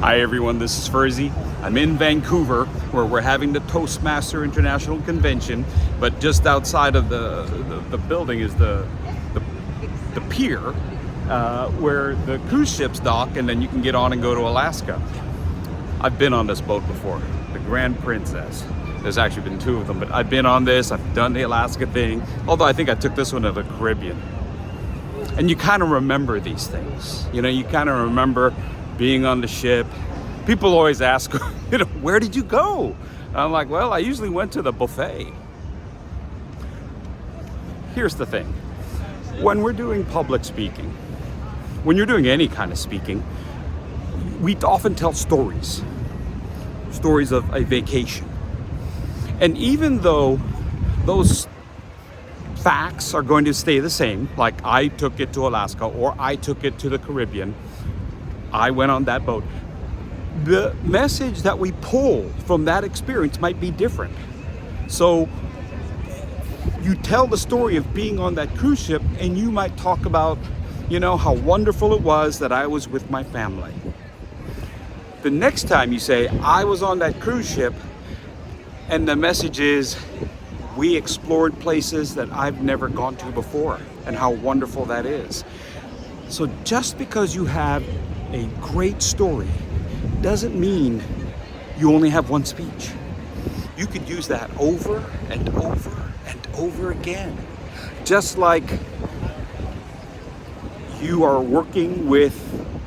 Hi everyone, this is Furzy. I'm in Vancouver where we're having the Toastmaster International Convention, but just outside of the building is the pier where the cruise ships dock, and then you can get on and go to Alaska. I've been on this boat before, the Grand Princess. There's actually been two of them, but I've been on this, I've done the Alaska thing, although I think I took this one to the Caribbean. And you kind of remember these things. You know, you kind of remember being on the ship. People always ask, you know, where did you go? And I'm like, well, I usually went to the buffet. Here's the thing. When we're doing public speaking, when you're doing any kind of speaking, we often tell stories of a vacation. And even though those facts are going to stay the same, like I took it to Alaska or I took it to the Caribbean, I went on that boat, the message that we pull from that experience might be different. So you tell the story of being on that cruise ship and you might talk about, you know, how wonderful it was that I was with my family. The next time you say, I was on that cruise ship, and the message is, we explored places that I've never gone to before and how wonderful that is. So just because you have a great story doesn't mean you only have one speech. You could use that over and over and over again. Just like you are working with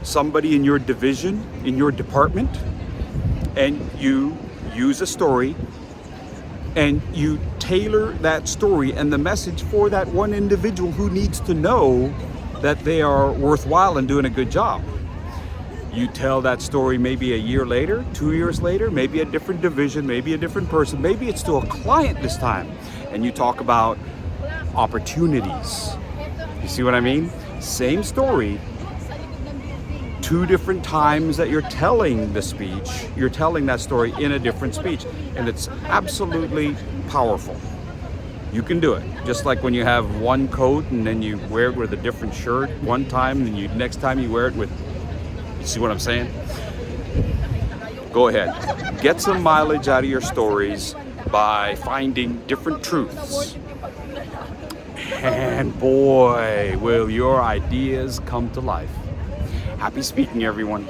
somebody in your division, in your department, and you use a story and you tailor that story and the message for that one individual who needs to know that they are worthwhile and doing a good job. You tell that story maybe a year later, 2 years later, maybe a different division, maybe a different person, maybe it's to a client this time, and you talk about opportunities. You see what I mean? Same story, two different times that you're telling the speech, you're telling that story in a different speech, and it's absolutely powerful. You can do it. Just like when you have one coat and then you wear it with a different shirt one time, and you next time you wear it with, see what I'm saying? Go ahead. Get some mileage out of your stories by finding different truths. And boy, will your ideas come to life. Happy speaking, everyone.